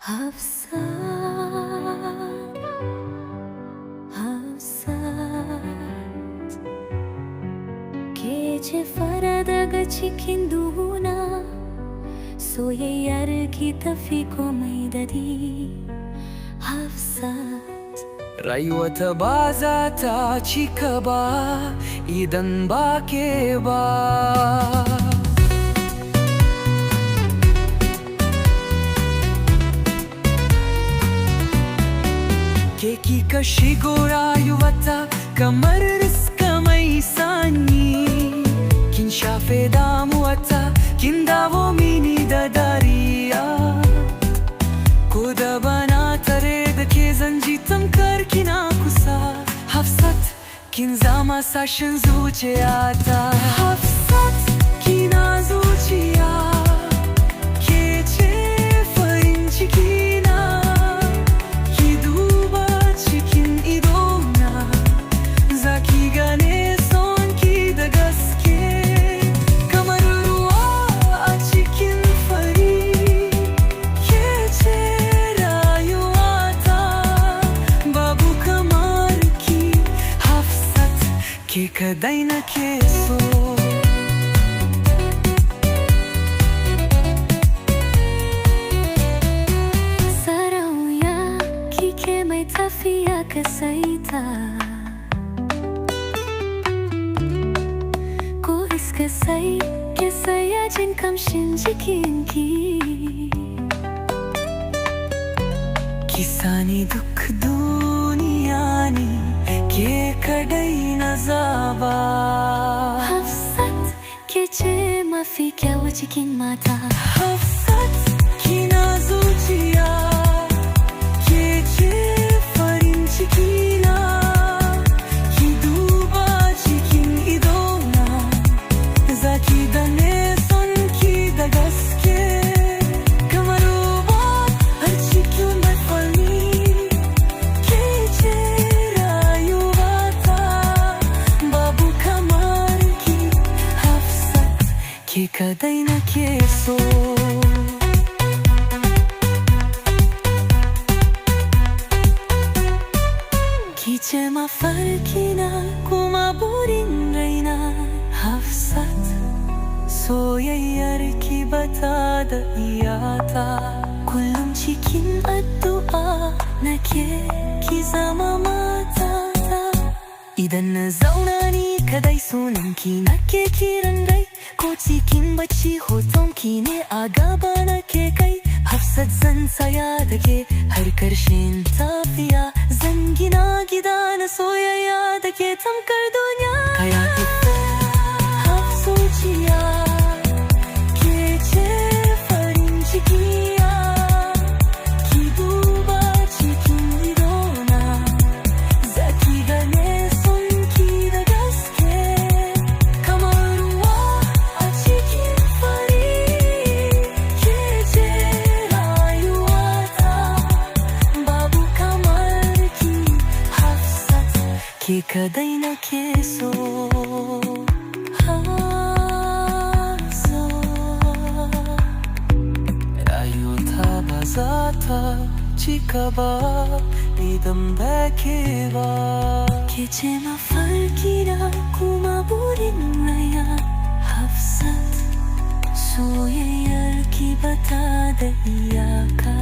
Hafsat, Hafsat, gece farada çıkinduna soya yarki tafiko maydadi Hafsat Rayuwata ba za ta cika ba idan ba ke ba. Ke kika shigo rayuwata kamar iska mai sanyi, kin shafe damuwata, kin dawo mini da dariya. Ko da bana tare da ke zan ji tamkar kina kusa. Hafsat, kin zama sashen zuciyata. Hafsat, kina zuciya, ke ce farin cikina. Ki duba cikin idona, za ki gane son ki da gaske. Kamar ruwa a cikin fari, ke ce rayuwata, babu kamar ki. Hafsat, ke kadai nake so. Sarauniya, kike mai tafiya kasaita, ko iska sai ke saya jin kamshin jikinki. Ki sani duk duniya ne, ke kadai na zaba. Hafsat, ke ce mafi kyau cikin mata. Hafsat, kina zuciya, ke ce farin cikina. Ki duba cikin idona, za ki gane son ki da gaske. Kamar ruwa har cikin barfani, ke ce rayuwata, babu kamar ki. Hafsat, ke kadai nake so. Ki ce mafarkina kuma burin raina. Hafsat, soyayyar ki bata da iyaka. Kullum cikin addu'a nake, ki zama matata. Idan na zauna ni kadai sunanki nake kiran rai, ko cikin bacci hotonki ne a gaba nake kai. Hafsat, zan tsaya da ke har karshen tafiya, zan gina gida na soyayya da ke tamkar duniya. Kaya ita zuciya, ke ce farin cikiya. Ki duba cikin idona, za ki gane son ki da gaske. Kamar ruwa a cikin fari, ke ce rayuwata, babu kamar ki. Hafsat, ke kadai nake so. Rayuwata ba za ta cika ba idan ba ke ba. Ke ce mafarkina kuma burin raya. Hafsat, soyayyar ki bata da iyaka.